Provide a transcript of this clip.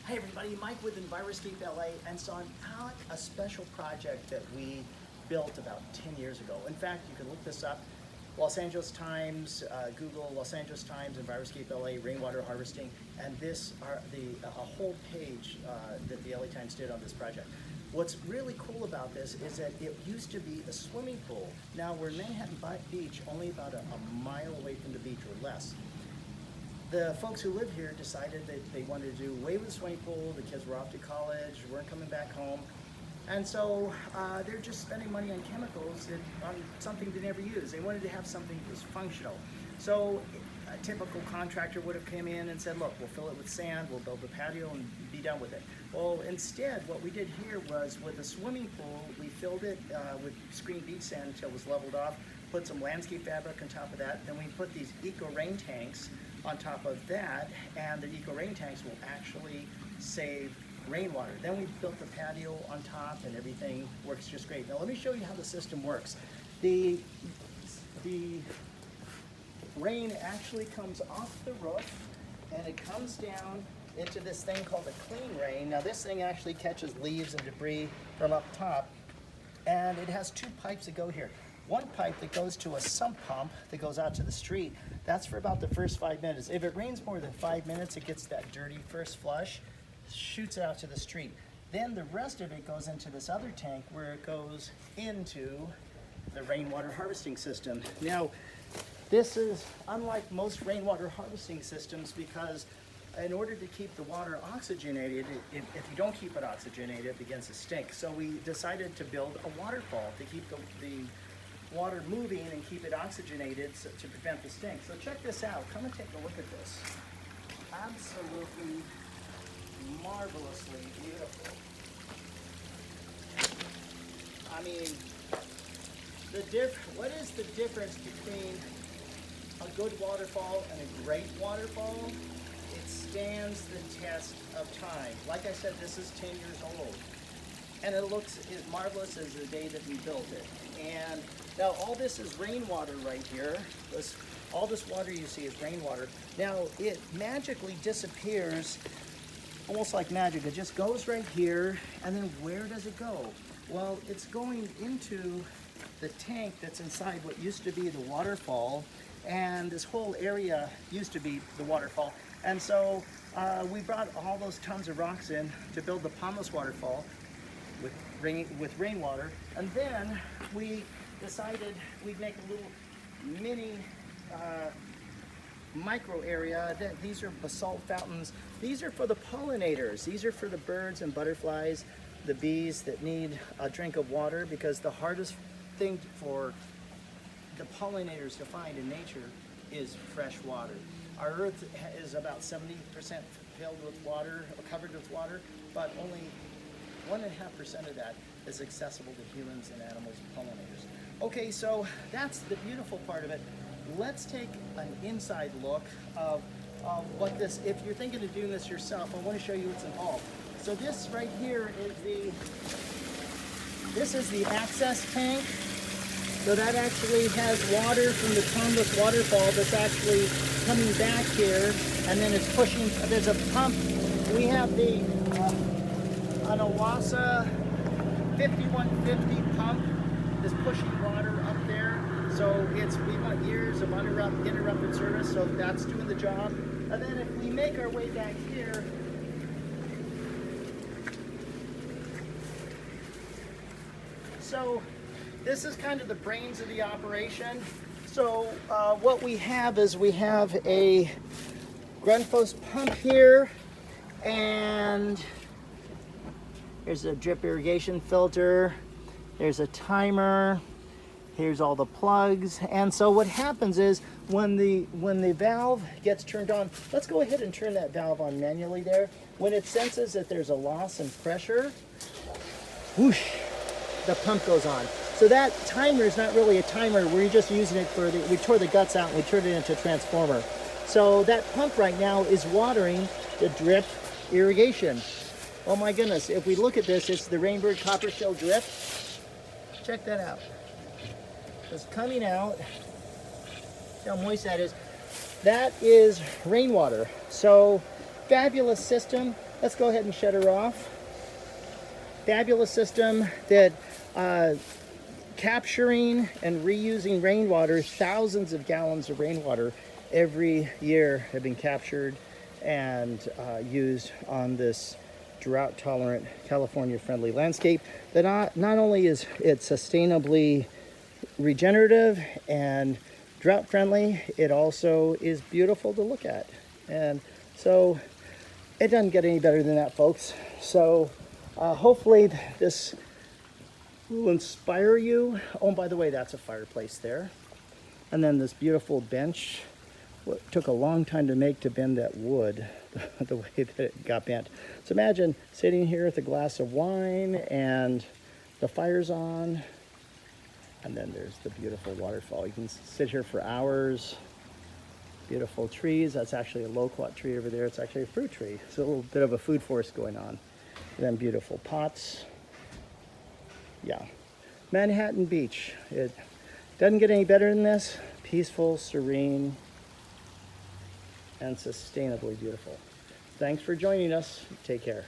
Hey everybody, Mike with Enviroscape LA, and so I'm on a special project that we built about 10 years ago. In fact, you can look this up. Los Angeles Times, Google Los Angeles Times, Enviroscape LA, rainwater harvesting, and this are a whole page that the LA Times did on this project. What's really cool about this is that it used to be a swimming pool. Now we're in Manhattan Beach, only about a mile away from the beach or less. The folks who live here decided that they wanted to do away with the swimming pool. The kids were off to college, weren't coming back home. And so they're just spending money on chemicals on something they never use. They wanted to have something that was functional. So a typical contractor would have come in and said, look, we'll fill it with sand, we'll build the patio and be done with it. Well, instead, what we did here was with a swimming pool, we filled it with screen beach sand until it was leveled off, put some landscape fabric on top of that, then we put these eco rain tanks on top of that, and the eco rain tanks will actually save rainwater. Then we built the patio on top and everything works just great. Now let me show you how the system works. The rain actually comes off the roof and it comes down into this thing called a clean rain. Now this thing actually catches leaves and debris from up top, and it has two pipes that go here. One pipe that goes to a sump pump that goes out to the street. That's for about the first 5 minutes. If it rains more than 5 minutes, it gets that dirty first flush, shoots out to the street. Then the rest of it goes into this other tank where it goes into the rainwater harvesting system. Now, this is unlike most rainwater harvesting systems because in order to keep the water oxygenated, if you don't keep it oxygenated, it begins to stink. So we decided to build a waterfall to keep the water moving and keep it oxygenated to prevent the stink. So check this out. Come and take a look at this. Absolutely marvelously beautiful. I mean, what is the difference between a good waterfall and a great waterfall? It stands the test of time. Like I said, this is 10 years old. And it looks as marvelous as the day that we built it. And now all this is rainwater right here. All this water you see is rainwater. Now it magically disappears, almost like magic. It just goes right here, and then where does it go? Well, it's going into the tank that's inside what used to be the waterfall, and this whole area used to be the waterfall. And so we brought all those tons of rocks in to build the pondless waterfall with rainwater, and then we decided we'd make a little mini micro area. These are basalt fountains. These are for the pollinators. These are for the birds and butterflies, the bees that need a drink of water, because the hardest thing for the pollinators to find in nature is fresh water. Our earth is about 70% filled with water, covered with water, but only 1.5% of that is accessible to humans and animals and pollinators. Okay, so that's the beautiful part of it. Let's take an inside look of what this, if you're thinking of doing this yourself, I want to show you what's involved. So this right here is the access tank. So that actually has water from the pondless waterfall that's actually coming back here, and then it's pushing, there's a pump. We have an OASE 5150 pump that's pushing water up there. So we want years of uninterrupted service, so that's doing the job. And then if we make our way back here, so this is kind of the brains of the operation. So what we have is we have a Grundfos pump here, and there's a drip irrigation filter, there's a timer, here's all the plugs. And so what happens is when the valve gets turned on, let's go ahead and turn that valve on manually there. When it senses that there's a loss in pressure, whoosh, the pump goes on. So that timer is not really a timer, we're just using it for we tore the guts out and we turned it into a transformer. So that pump right now is watering the drip irrigation. Oh my goodness, if we look at this, it's the Rainbird Coppershell drip. Check that out. It's coming out. See how moist that is. That is rainwater. So fabulous system. let's go ahead and shut her off. Fabulous system that capturing and reusing rainwater, thousands of gallons of rainwater every year have been captured and used on this drought tolerant, California friendly landscape that not only is it sustainably regenerative and drought friendly, it also is beautiful to look at. And so it doesn't get any better than that, folks. So hopefully this will inspire you. Oh, and by the way, that's a fireplace there. And then this beautiful bench. What took a long time to make to bend that wood the way that it got bent. So imagine sitting here with a glass of wine and the fire's on. And then there's the beautiful waterfall. You can sit here for hours. Beautiful trees. That's actually a loquat tree over there. It's actually a fruit tree. It's a little bit of a food forest going on. And then beautiful pots. Yeah. Manhattan Beach. It doesn't get any better than this. Peaceful, serene, and sustainably beautiful. Thanks for joining us. Take care.